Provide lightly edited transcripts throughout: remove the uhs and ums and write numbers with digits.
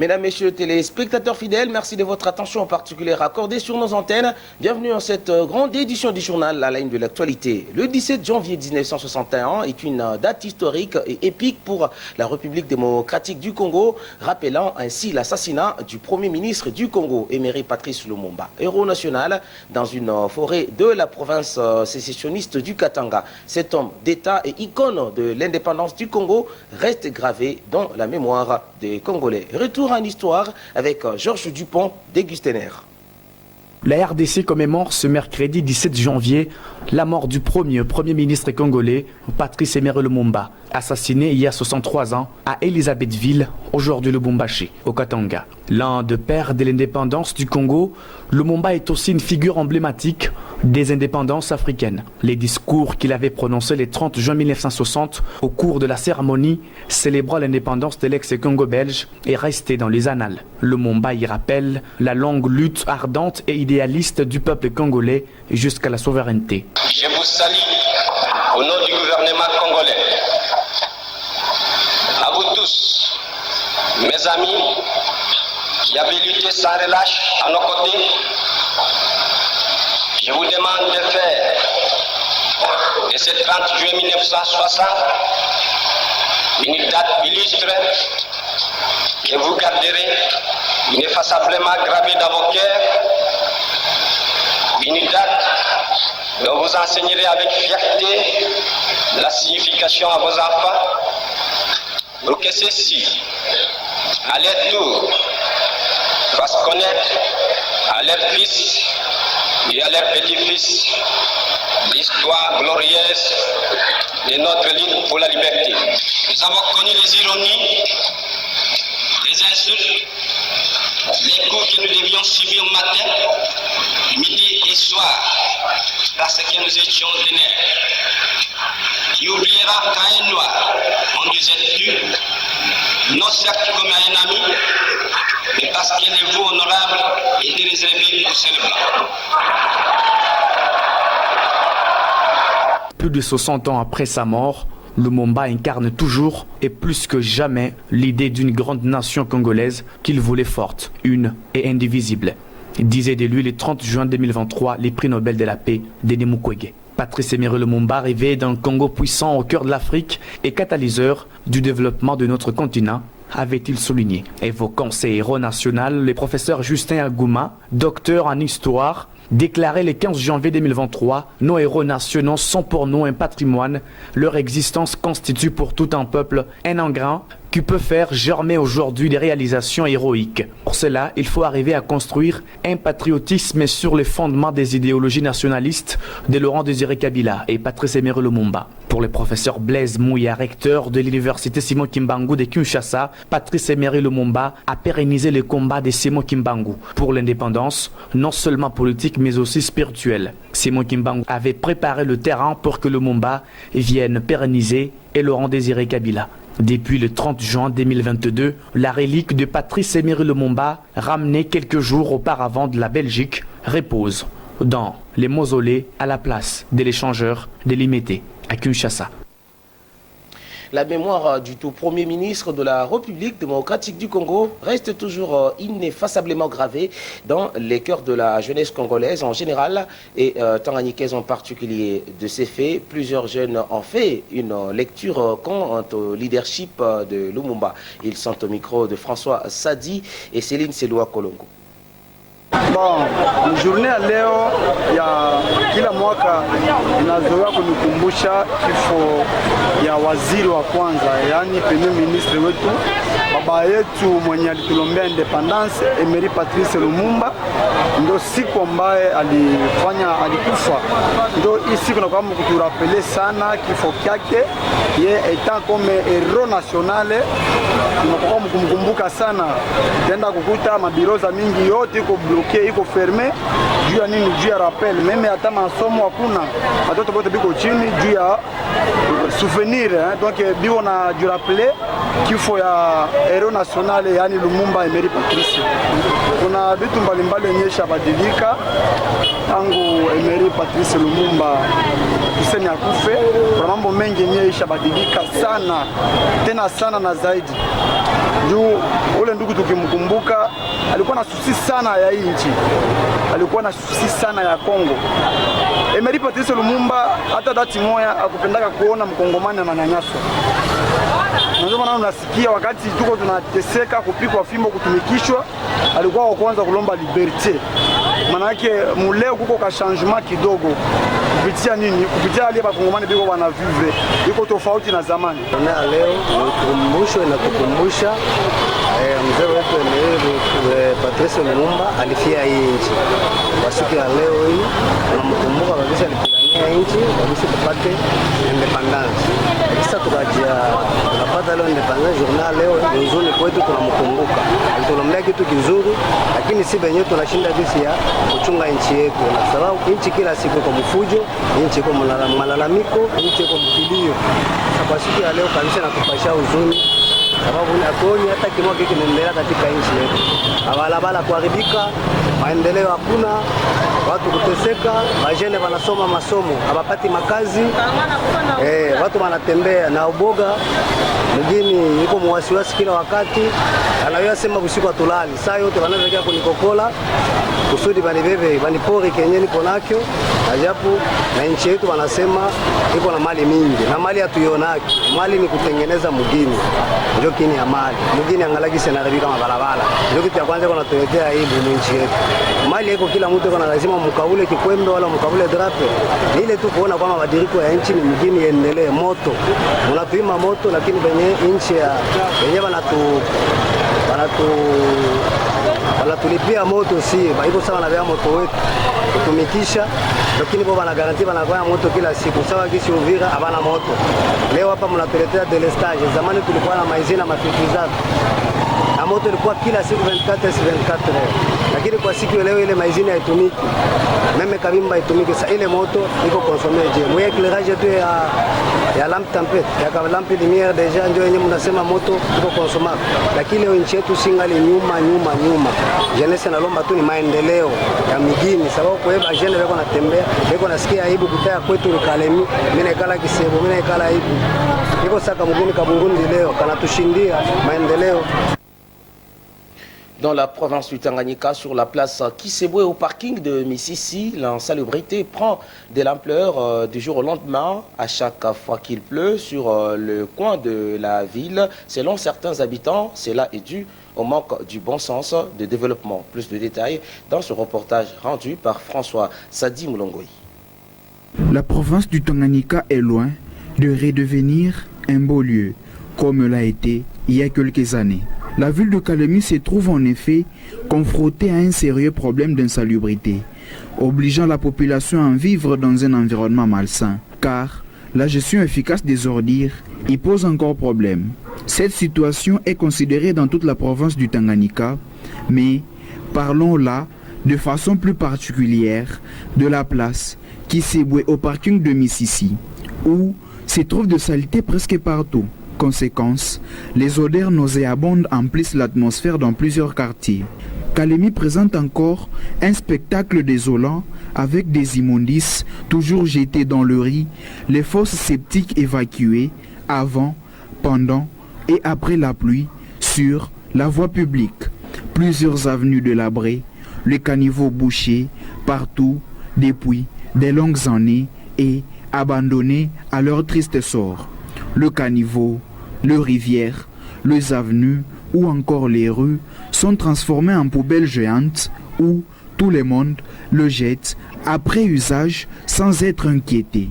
Mesdames, Messieurs, téléspectateurs fidèles, merci de votre attention particulière accordée sur nos antennes. Bienvenue en cette grande édition du journal à la ligne de l'actualité. Le 17 janvier 1961 est une date historique et épique pour la République démocratique du Congo, rappelant ainsi l'assassinat du Premier ministre du Congo, Emery Patrice Lumumba, héros national dans une forêt de la province sécessionniste du Katanga. Cet homme d'État et icône de l'indépendance du Congo reste gravé dans la mémoire des Congolais. Retour en histoire avec Georges Dupont d'Aigustener. La RDC commémore ce mercredi 17 janvier la mort du premier ministre congolais, Patrice Emery Lumumba, assassiné il y a 63 ans à Elisabethville, aujourd'hui Lubumbashi, au Katanga. L'un des pères de l'indépendance du Congo, Lumumba est aussi une figure emblématique des indépendances africaines. Les discours qu'il avait prononcés le 30 juin 1960 au cours de la cérémonie célébrant l'indépendance de l'ex-Congo belge est resté dans les annales. Lumumba y rappelle la longue lutte ardente et idéaliste du peuple congolais jusqu'à la souveraineté. Je vous salue au nom du gouvernement congolais. À vous tous, mes amis, qui avez lutté sans relâche à nos côtés, je vous demande de faire de ce 30 juillet 1960 une date illustre que vous garderez ineffaçablement gravée dans vos cœurs, une date dont vous enseignerez avec fierté la signification à vos enfants, pour que ceux-ci, à leur tour, fassent connaître à leurs fils et à leurs petits-fils l'histoire glorieuse de notre lutte pour la liberté. Nous avons connu les ironies, les insultes, les coups que nous devions subir matin, midi et soir, parce que nous étions des nègres. Qui oubliera qu'un noir, on disait tu, non certes comme un ami, mais parce que les voix honorables étaient réservées aux seuls blancs. Plus de 60 ans après sa mort, Lumumba incarne toujours et plus que jamais l'idée d'une grande nation congolaise qu'il voulait forte, une et indivisible. Disait de lui le 30 juin 2023 les prix Nobel de la paix Denis Mukwege. Patrice Emery Lumumba rêvait d'un Congo puissant au cœur de l'Afrique et catalyseur du développement de notre continent, avait-il souligné. Évoquant ses héros nationaux, le professeur Justin Agouma, docteur en histoire, déclarait le 15 janvier 2023 « Nos héros nationaux sont pour nous un patrimoine. Leur existence constitue pour tout un peuple un engrin qui peut faire germer aujourd'hui des réalisations héroïques. Pour cela, il faut arriver à construire un patriotisme sur les fondements des idéologies nationalistes de Laurent Désiré Kabila et Patrice Emery Lumumba. » Pour le professeur Blaise Mouya, recteur de l'université Simon Kimbangu de Kinshasa, Patrice Emery Lumumba a pérennisé le combat de Simon Kimbangu pour l'indépendance, non seulement politique mais aussi spirituelle. Simon Kimbangu avait préparé le terrain pour que Lumumba vienne pérenniser et Laurent Désiré Kabila. Depuis le 30 juin 2022, la relique de Patrice Emery Lumumba, ramenée quelques jours auparavant de la Belgique, repose dans les mausolées à la place de l'échangeur de Limete à Kinshasa. La mémoire du tout premier ministre de la République démocratique du Congo reste toujours ineffaçablement gravée dans les cœurs de la jeunesse congolaise en général et tanganyikaise en particulier. De ces faits, plusieurs jeunes ont fait une lecture quant au leadership de Lumumba. Ils sont au micro de François Sadi et Céline Seloua Kolongo. Bon, journée ya leo ya kila mwaka inazoea kunikumbusha kifo ya waziri wa kwanza, yani premier ministre wetu, baba yetu mwenye alitulombea independence Emery Patrice Lumumba. Ndo siku ambaye alikufa, ndo hii siku na kwamba kuturapele sana kifo kyake. Ye etant comme héros national, tunakuwa mkumkumbuka sana. Tenda kukuta mabiroza mingi yote iko bloqué, iko fermé juu ya nini? Juu ya rappel. Meme hata masomo hakuna, watoto wote biko chini juu ya souvenir donc bio na du rappeler kifo ya hero national yani Lumumba Emery Patrice. Kuna vitu mbalimbali onyesha badilika tangu Emery Patrice Lumumba tuseme akufe. Kuna mambo mengi onyesha badilika sana tena sana na zaidi. Juu ule ndugu tukimkumbuka alikuwa na susi sana ya nchi, alikuwa na susi sana ya Kongo. Emery Patrice Lumumba hata dati moya akupendaka kuona mkongomani ananyanyaswa. Ndio maana unasikia wakati tuko tunateseka kupikwa fimbo kutumikishwa, alikuwa wa kwanza kulomba liberté. Maana yake muleo kuko ka changement kidogo. Kupitia nini? Kupitia wale bakongomani biko wanavive. Iko tofauti na zamani. Na leo ukumbusho inatukumbusha mzee wetu Emery Patrice Lumumba alifia hii nchi. Kwa siku ya leo hii tunamkumbuka kabisa, alipigania nchi kabisa tupate independence. Sasa tunapata leo independence journal leo nzuri kwetu, tunamkumbuka. Alitolomea kitu kizuri, lakini si benyewe tunashinda jinsi ya kuchunga nchi yetu. Na sababu nchi kila siku kwa mfujo, nchi kwa malalamiko, nchi kwa mkilio. Kwa siku ya leo kabisa natupasha huzuni, sababu hatuoni hata kimoja kinaendelea katika nchi yetu. Barabara kuharibika, maendeleo hakuna, watu kuteseka, vijana wanasoma masomo hawapati makazi, watu wanatembea na uboga. Mgeni yuko mwasiwasi kila wakati, anaweza sema usiku atulali saa yote wanaanza kunikokola kusudi banibebe banipori kenye niko nakyo. Ajabu na nchi yetu wanasema iko na mali mingi, na mali hatuionaki. Mali ni kutengeneza mgini, ndio kini ya mali. Mgini angalaki senaribika mabarabara, ndio kitu ya kwanza kuna tuletea aibu nchi yetu. Mali iko kila mtu kuna lazima mkaule kikwembe wala mkaule drape. Ni ile tu kuona kwamba madiriko ya nchi ni mgini endelee moto. Unatuima moto, lakini benye nchi ya benye wanatulipia moto, si iko sawa na vya moto wetu kutumikisha, lakini baba na garanti banakuwa moto kila siku. Sawa kisi Uvira habana moto. Leo hapa mnatuletea delestage. Zamani tulikuwa na maizina mafikizato na moto ilikuwa kila siku 24/24, lakini kwa siku leo ile maizina haitumiki, meme kabimba haitumiki. Sasa ile moto iko consommer je mwe éclairage tu ya lampe tempête ya lampe lumière déjà ndio yenyewe mnasema moto iko consommer, lakini leo nchi yetu singali nyuma. Jeunesse na lomba tu ni maendeleo ya migini, sababu kwa hivyo jeune wako natembea wako nasikia aibu kutaya kwetu Kalemi, mimi naikala Kisebo, mimi naikala aibu iko saka mgeni kabungundi leo kanatushindia maendeleo. Dans la province du Tanganyika, sur la place Kisebwe au parking de Mississi, l'insalubrité prend de l'ampleur du jour au lendemain à chaque fois qu'il pleut sur le coin de la ville. Selon certains habitants, cela est dû au manque du bon sens de développement. Plus de détails dans ce reportage rendu par François Sadi Moulongoy. La province du Tanganyika est loin de redevenir un beau lieu, comme l'a été il y a quelques années. La ville de Kalemi se trouve en effet confrontée à un sérieux problème d'insalubrité, obligeant la population à vivre dans un environnement malsain, car la gestion efficace des ordures y pose encore problème. Cette situation est considérée dans toute la province du Tanganyika, mais parlons là de façon plus particulière de la place Kisebwe au parking de Mississi, où se trouve de saleté presque partout. Conséquence, les odeurs nauséabondes emplissent l'atmosphère dans plusieurs quartiers. Kalemi présente encore un spectacle désolant avec des immondices toujours jetés dans le riz, les fosses septiques évacuées avant, pendant et après la pluie sur la voie publique. Plusieurs avenues délabrées, les caniveaux bouchés partout depuis des longues années et abandonnés à leur triste sort. Le caniveau, les rivières, les avenues ou encore les rues sont transformées en poubelles géantes où tout le monde le jette après usage sans être inquiété.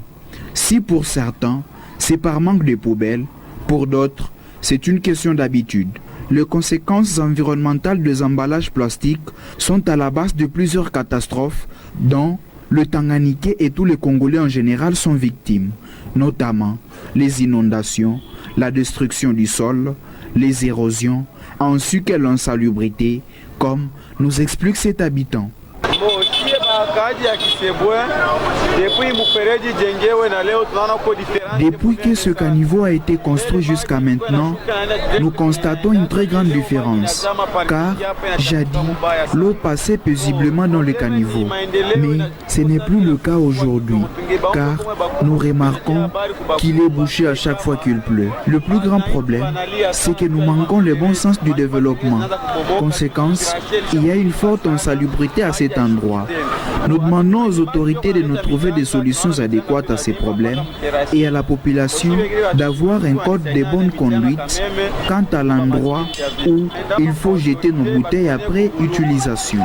Si pour certains, c'est par manque de poubelles, pour d'autres, c'est une question d'habitude. Les conséquences environnementales des emballages plastiques sont à la base de plusieurs catastrophes dont le Tanganyika et tous les Congolais en général sont victimes, notamment les inondations, la destruction du sol, les érosions, ainsi que l'insalubrité, comme nous explique cet habitant. Depuis que ce caniveau a été construit jusqu'à maintenant, nous constatons une très grande différence, car jadis, l'eau passait paisiblement dans le caniveau, mais ce n'est plus le cas aujourd'hui, car nous remarquons qu'il est bouché à chaque fois qu'il pleut. Le plus grand problème, c'est que nous manquons le bon sens du développement. Conséquence, il y a une forte insalubrité à cet endroit. Nous demandons aux autorités de nous trouver des solutions adéquates à ces problèmes et à la population d'avoir un code de bonne conduite quant à l'endroit où il faut jeter nos bouteilles après utilisation.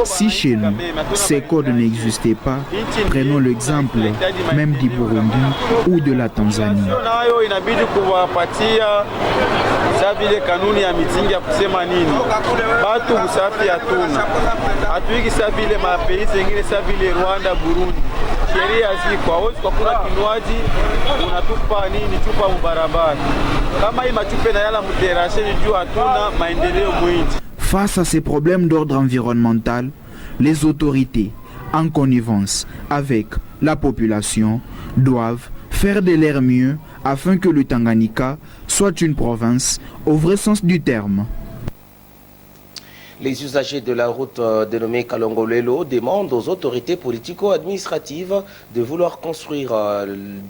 Si chez nous, ces codes n'existaient pas, prenons l'exemple même du Burundi ou de la Tanzanie. Face à ces problèmes d'ordre environnemental, les autorités, en connivence avec la population, doivent faire de leur mieux afin que le Tanganyika soit une province au vrai sens du terme. Les usagers de la route dénommée Kalongolelo demandent aux autorités politico-administratives de vouloir construire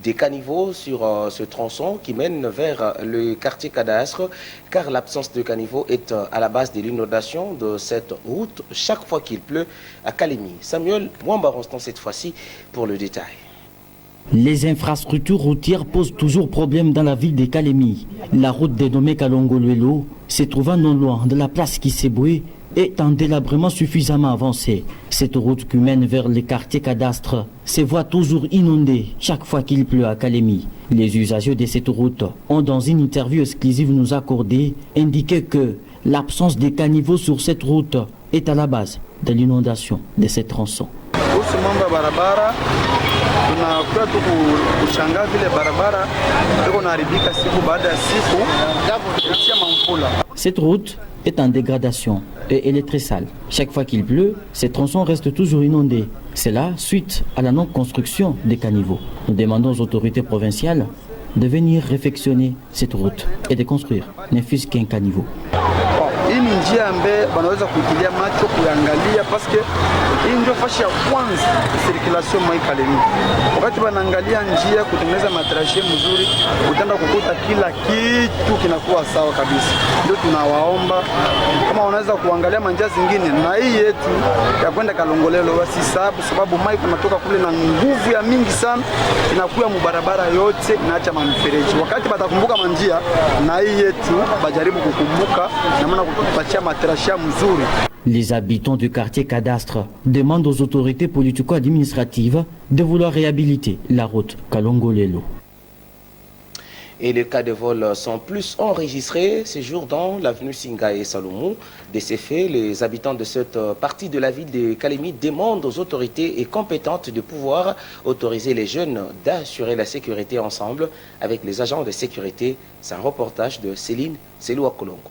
des caniveaux sur ce tronçon qui mène vers le quartier Cadastre, car l'absence de caniveaux est à la base de l'inondation de cette route chaque fois qu'il pleut à Kalemi. Samuel Mwamba-Ronston cette fois-ci pour le détail. Les infrastructures routières posent toujours problème dans la ville de Kalemi. La route dénommée Kalongolelo, se trouvant non loin de la place Kiseboué, est en délabrement suffisamment avancé. Cette route qui mène vers le quartier Cadastre se voit toujours inondée chaque fois qu'il pleut à Kalemi. Les usagers de cette route ont, dans une interview exclusive nous accordée, indiqué que l'absence de caniveaux sur cette route est à la base de l'inondation de cette tronçon. Cette route est en dégradation et elle est très sale. Chaque fois qu'il pleut, ces tronçons restent toujours inondés. C'est là suite à la non-construction des caniveaux. Nous demandons aux autorités provinciales de venir réfectionner cette route et de construire ne fût-ce qu'un caniveau. Hii ni njia ambaye wanaweza kuitilia macho kuangalia paske hii ndio fashi ya kwanza circulation mwa Kalemi. Wakati wanaangalia njia kutengeneza matrashe mzuri, utaenda kukuta kila kitu kinakuwa sawa kabisa. Ndio tunawaomba kama wanaweza kuangalia njia zingine na hii yetu ya kwenda Kalongolelo wasisabu, sababu mai kunatoka kule na nguvu ya mingi sana inakuwa mubarabara yote inaacha mamifereji. Wakati batakumbuka manjia na hii yetu bajaribu kukumbuka na maana Les habitants du quartier Cadastre demandent aux autorités politico-administratives de vouloir réhabiliter la route Kalongolelo. Et les cas de vol sont plus enregistrés ces jours dans l'avenue Singa et Salomon. De ces faits, les habitants de cette partie de la ville de Kalemi demandent aux autorités et compétentes de pouvoir autoriser les jeunes d'assurer la sécurité ensemble avec les agents de sécurité. C'est un reportage de Céline Selou-Akolongo.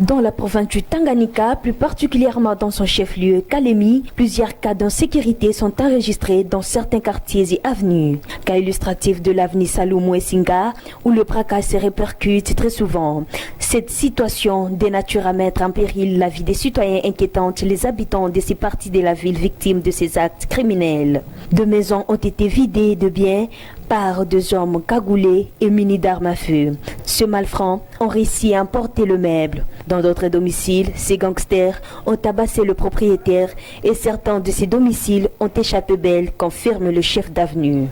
Dans la province du Tanganyika, plus particulièrement dans son chef-lieu, Kalemi, plusieurs cas d'insécurité sont enregistrés dans certains quartiers et avenues. Cas illustratif de l'avenue Salomon et Singa, où le braquage se répercute très souvent. Cette situation dénature à mettre en péril la vie des citoyens inquiétante les habitants de ces parties de la ville victimes de ces actes criminels. Deux maisons ont été vidées de biens par deux hommes cagoulés et munis d'armes à feu. Ce malfrats ont réussi à emporter le meuble. Dans d'autres domiciles, ces gangsters ont tabassé le propriétaire et certains de ces domiciles ont échappé belles, confirme le chef d'avenue.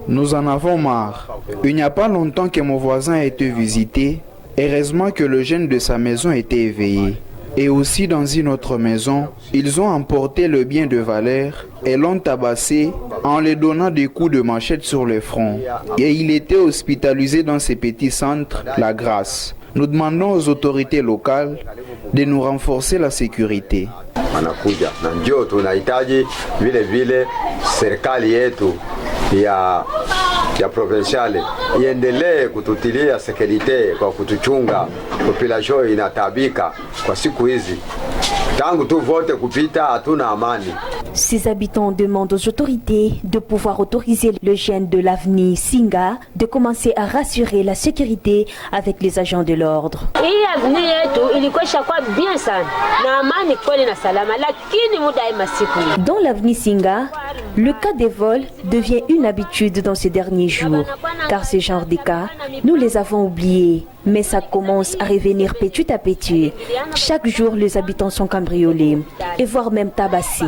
Nous en avons marre. Il n'y a pas longtemps que mon voisin a été visité. Heureusement que le jeune de sa maison était éveillé. Et aussi dans une autre maison, ils ont emporté le bien de valeur et l'ont tabassé en lui donnant des coups de machette sur le front. Et il était hospitalisé dans ces petits centres, La Grâce. Nous demandons aux autorités locales de nous renforcer la sécurité. Wanakuja na ndio tunahitaji vile vile serikali yetu ya ya provinciale iendelee kututilia sekirite kwa kutuchunga. Population inatabika kwa siku hizi, tangu tu vote kupita hatuna amani. Ces habitants demandent aux autorités de pouvoir autoriser le jeune de l'avenir Singa de commencer à rassurer la sécurité avec les agents de l'ordre. Dans l'avenir Singa, le cas des vols devient une habitude dans ces derniers jours, car ce genre de cas, nous les avons oubliés. Mais ça commence à revenir petit à petit. Chaque jour, les habitants sont cambriolés et voire même tabassés.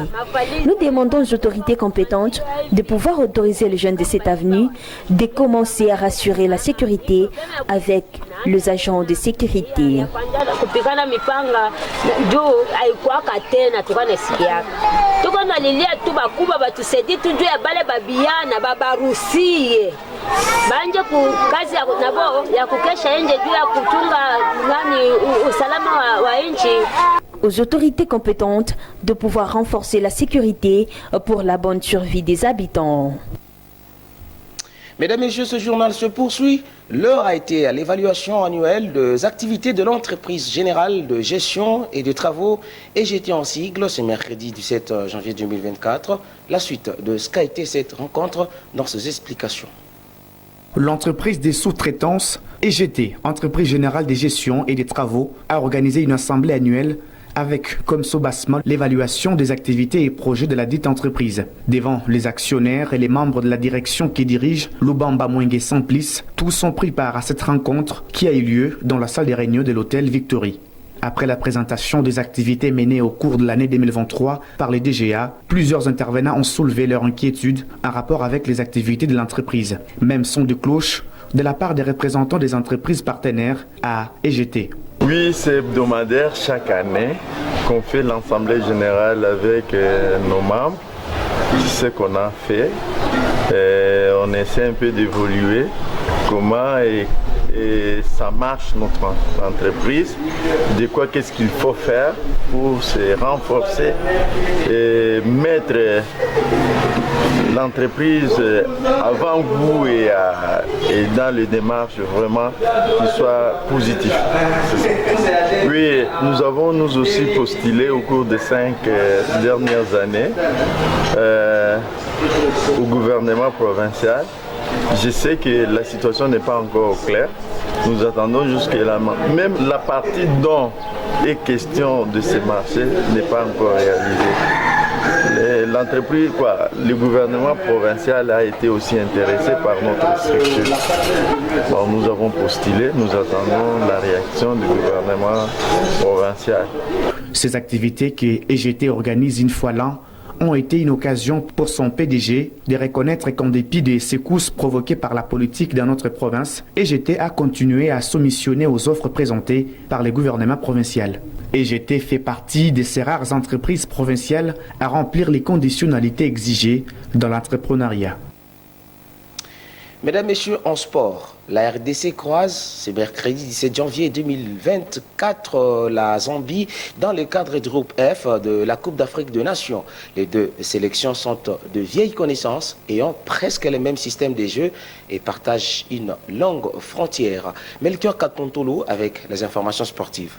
Nous demandons aux autorités compétentes de pouvoir autoriser les jeunes de cette avenue de commencer à rassurer la sécurité avec les agents de sécurité. Aux autorités compétentes de pouvoir renforcer la sécurité pour la bonne survie des habitants. Mesdames et messieurs, ce journal se poursuit. L'heure a été à l'évaluation annuelle des activités de l'entreprise générale de gestion et de travaux EGT en sigle, ce mercredi 17 janvier 2024. La suite de ce qu'a été cette rencontre dans ses explications. L'entreprise des sous-traitances EGT, Entreprise Générale des Gestions et des Travaux, a organisé une assemblée annuelle avec comme soubassement l'évaluation des activités et projets de la dite entreprise. Devant les actionnaires et les membres de la direction qui dirigent Lubamba Mwenge Samplis, tous ont pris part à cette rencontre qui a eu lieu dans la salle des réunions de l'hôtel Victory. Après la présentation des activités menées au cours de l'année 2023 par les DGA, plusieurs intervenants ont soulevé leur inquiétude en rapport avec les activités de l'entreprise. Même son de cloche de la part des représentants des entreprises partenaires à EGT. Oui, c'est hebdomadaire chaque année qu'on fait l'Assemblée générale avec nos membres. C'est ce qu'on a fait. On essaie un peu d'évoluer comment et ça marche notre entreprise, de quoi qu'est-ce qu'il faut faire pour se renforcer et mettre l'entreprise avant vous et dans les démarches vraiment qui soit positif. Oui, nous avons nous aussi postulé au cours des 5 dernières années au gouvernement provincial. Je sais que la situation n'est pas encore claire. Nous attendons jusqu'à là. Même la partie dont est question de ces marchés n'est pas encore réalisée. L'entreprise, le gouvernement provincial a été aussi intéressé par notre structure. Bon, nous avons postulé, nous attendons la réaction du gouvernement provincial. Ces activités que EGT organise une fois l'an ont été une occasion pour son PDG de reconnaître qu'en dépit des secousses provoquées par la politique dans notre province, EGT a continué à soumissionner aux offres présentées par le gouvernement provincial. EGT fait partie de ces rares entreprises provinciales à remplir les conditionnalités exigées dans l'entrepreneuriat. Mesdames, Messieurs, en sport, la RDC croise ce mercredi 17 janvier 2024 la Zambie dans le cadre du groupe F de la Coupe d'Afrique des Nations. Les deux sélections sont de vieilles connaissances et ont presque le même système de jeu et partagent une longue frontière. Melchior Katontolo avec les informations sportives.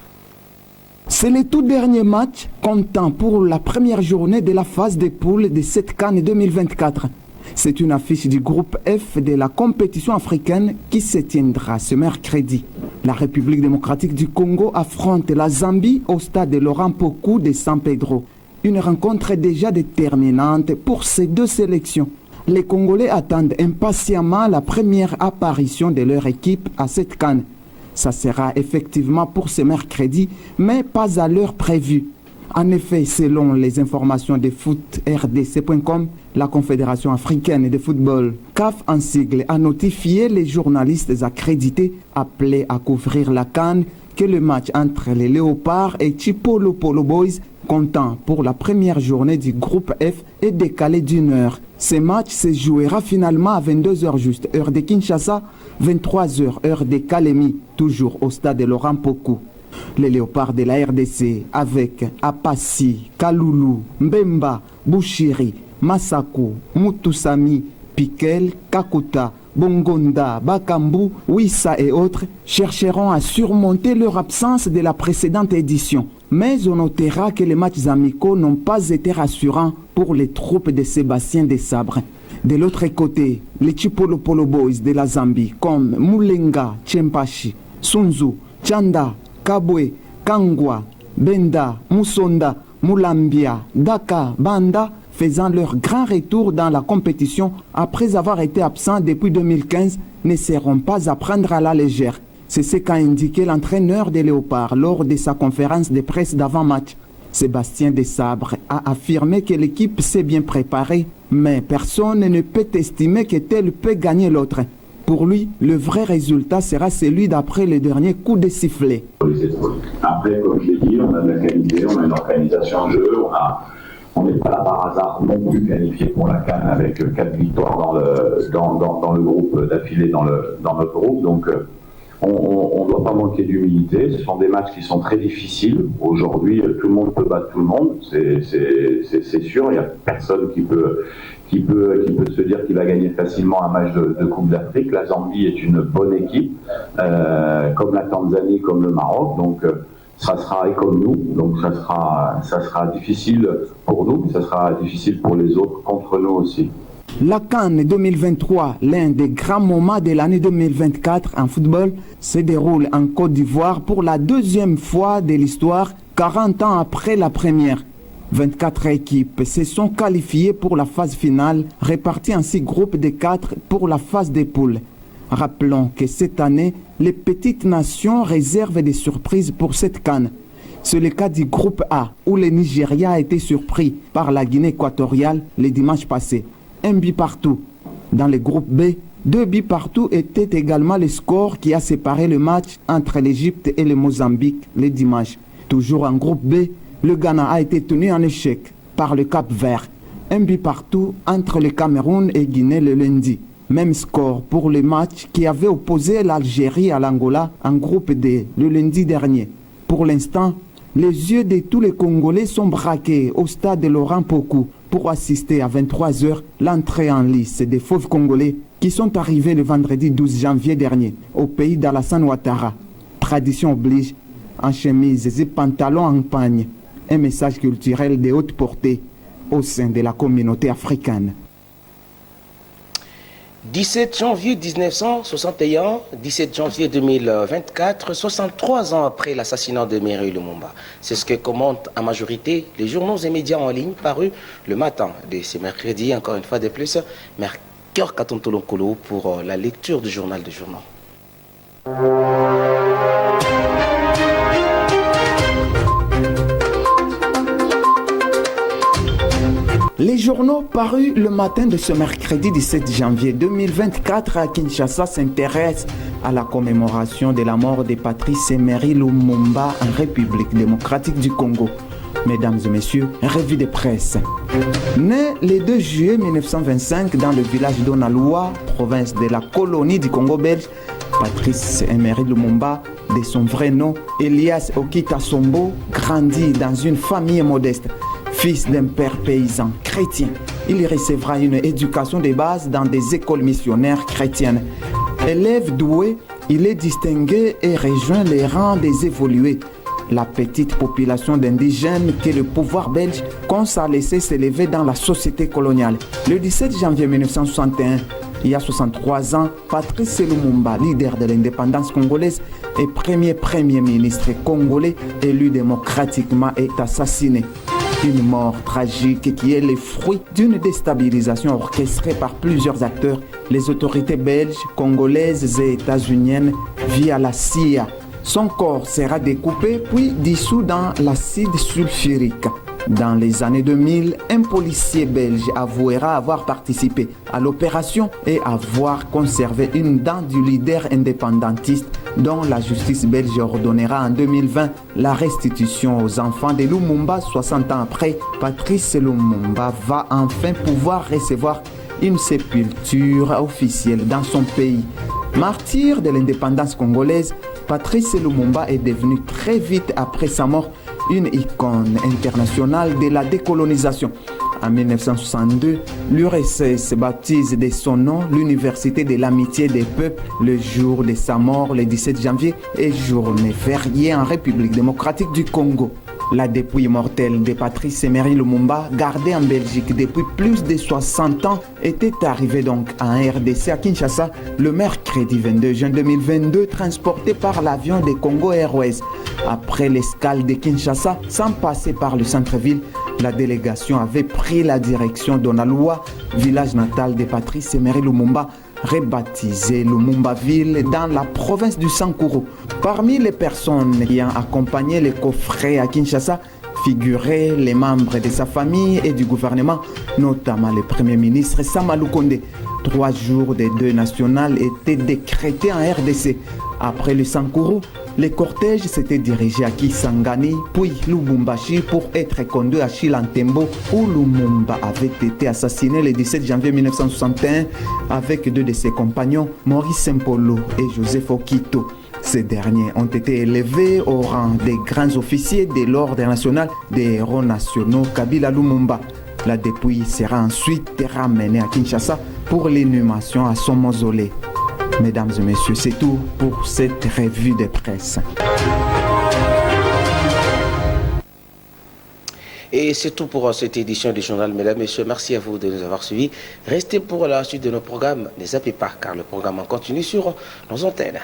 C'est le tout dernier match comptant pour la première journée de la phase des poules de cette CAN 2024. C'est une affiche du groupe F de la compétition africaine qui se tiendra ce mercredi. La République démocratique du Congo affronte la Zambie au stade de Laurent Pokou de San Pedro. Une rencontre déjà déterminante pour ces deux sélections. Les Congolais attendent impatiemment la première apparition de leur équipe à cette CAN. Ça sera effectivement pour ce mercredi, mais pas à l'heure prévue. En effet, selon les informations de footrdc.com, la Confédération africaine de football, CAF en sigle, a notifié les journalistes accrédités appelés à couvrir la CAN que le match entre les Léopards et Chipolo Polo Boys, comptant pour la première journée du groupe F, est décalé d'une heure. Ce match se jouera finalement à 22h juste, heure de Kinshasa, 23h, heure de Kalemi, toujours au stade de Laurent Pokou. Les Léopards de la RDC avec Apassi, Kaloulou, Mbemba, Bouchiri, Massakou, Mutusami, Piquel, Kakuta, Bongonda, Bakambu, Wissa et autres chercheront à surmonter leur absence de la précédente édition. Mais on notera que les matchs amicaux n'ont pas été rassurants pour les troupes de Sébastien Desabre. De l'autre côté, les Chipolo Polo Boys de la Zambie comme Mulenga, Tchempachi, Sunzu, Chanda, Kabwe, Kangwa, Benda, Musonda, Mulambia, Daka, Banda faisant leur grand retour dans la compétition après avoir été absents depuis 2015 ne seront pas à prendre à la légère. C'est ce qu'a indiqué l'entraîneur des Léopards lors de sa conférence de presse d'avant-match. Sébastien Desabre a affirmé que l'équipe s'est bien préparée, mais personne ne peut estimer que tel peut gagner l'autre. Pour lui, le vrai résultat sera celui d'après le dernier coup de sifflet. Après, comme je l'ai dit, on a de la qualité, on a une organisation de jeu, on n'est pas là par hasard non plus qualifié pour la CAN avec 4 victoires dans le groupe d'affilée dans notre groupe. Donc on ne doit pas manquer d'humilité. Ce sont des matchs qui sont très difficiles. Aujourd'hui, tout le monde peut battre tout le monde, c'est sûr. Il n'y a personne qui peut se dire qu'il va gagner facilement un match de Coupe d'Afrique. La Zambie est une bonne équipe, comme la Tanzanie, comme le Maroc. Donc ça sera, et comme nous, donc ça sera difficile pour nous, ça sera difficile pour les autres, contre nous aussi. La CAN 2023, l'un des grands moments de l'année 2024 en football, se déroule en Côte d'Ivoire pour la deuxième fois de l'histoire, 40 ans après la première. 24 équipes se sont qualifiées pour la phase finale, réparties en 6 groupes de 4 pour la phase des poules. Rappelons que cette année, les petites nations réservent des surprises pour cette CAN. C'est le cas du groupe A, où le Nigeria a été surpris par la Guinée équatoriale le dimanche passé. 1 but partout. Dans le groupe B, 2 buts partout était également le score qui a séparé le match entre l'Égypte et le Mozambique le dimanche. Toujours en groupe B, le Ghana a été tenu en échec par le Cap-Vert. 1 but partout entre le Cameroun et Guinée le lundi. Même score pour le match qui avait opposé l'Algérie à l'Angola en groupe D le lundi dernier. Pour l'instant, les yeux de tous les Congolais sont braqués au stade de Laurent Pokou pour assister à 23h l'entrée en lice des fauves Congolais qui sont arrivés le vendredi 12 janvier dernier au pays d'Alassane Ouattara. Tradition oblige, en chemise et pantalons en pagne. Un message culturel de haute portée au sein de la communauté africaine. 17 janvier 1961, 17 janvier 2024, 63 ans après l'assassinat de Merry Lumumba. C'est ce que commentent en majorité les journaux et médias en ligne parus le matin de ce mercredi. Encore une fois de plus, Mercure Katontolonkolo pour la lecture du journal de journaux. Les journaux parus le matin de ce mercredi 17 janvier 2024 à Kinshasa s'intéressent à la commémoration de la mort de Patrice Emery Lumumba en République démocratique du Congo. Mesdames et messieurs, revue de presse. Né le 2 juillet 1925 dans le village d'Onaloa, province de la colonie du Congo belge, Patrice Emery Lumumba, de son vrai nom, Elias Okita Sombo, grandit dans une famille modeste. Fils d'un père paysan chrétien, il recevra une éducation de base dans des écoles missionnaires chrétiennes. Élève doué, il est distingué et rejoint les rangs des évolués. La petite population d'indigènes que le pouvoir belge compte à laisser s'élever dans la société coloniale. Le 17 janvier 1961, il y a 63 ans, Patrice Lumumba, leader de l'indépendance congolaise et premier ministre congolais élu démocratiquement, est assassiné. Une mort tragique qui est le fruit d'une déstabilisation orchestrée par plusieurs acteurs, les autorités belges, congolaises et états-uniennes via la CIA. Son corps sera découpé puis dissous dans l'acide sulfurique. Dans les années 2000, un policier belge avouera avoir participé à l'opération et avoir conservé une dent du leader indépendantiste dont la justice belge ordonnera en 2020 la restitution aux enfants de Lumumba. 60 ans après, Patrice Lumumba va enfin pouvoir recevoir une sépulture officielle dans son pays. Martyr de l'indépendance congolaise, Patrice Lumumba est devenu très vite après sa mort une icône internationale de la décolonisation. En 1962, l'URSS baptise de son nom l'Université de l'Amitié des Peuples le jour de sa mort, le 17 janvier, et journée fériée en République démocratique du Congo. La dépouille mortelle de Patrice Emery Lumumba, gardée en Belgique depuis plus de 60 ans, était arrivée donc en RDC à Kinshasa le mercredi 22 juin 2022, transportée par l'avion de Congo Airways. Après l'escale de Kinshasa, sans passer par le centre-ville, la délégation avait pris la direction d'Onaloa, village natal de Patrice Emery Lumumba, rebaptisé Lumumbaville dans la province du Sankuru. Parmi les personnes ayant accompagné les coffrets à Kinshasa figuraient les membres de sa famille et du gouvernement, notamment le Premier ministre Sama Lukonde. 3 jours des deuil national étaient décrétés en RDC. Après le Sankuru, les cortèges s'étaient dirigés à Kisangani, puis Lubumbashi pour être conduits à Chilantembo, où Lumumba avait été assassiné le 17 janvier 1961 avec 2 de ses compagnons, Maurice Sempolo et Joseph Okito. Ces derniers ont été élevés au rang des grands officiers de l'Ordre national des héros nationaux Kabila Lumumba. La dépouille sera ensuite ramenée à Kinshasa pour l'inhumation à son mausolée. Mesdames et messieurs, c'est tout pour cette revue de presse. Et c'est tout pour cette édition du journal. Mesdames et messieurs, merci à vous de nous avoir suivis. Restez pour la suite de nos programmes. Ne zappez pas, car le programme en continue sur nos antennes.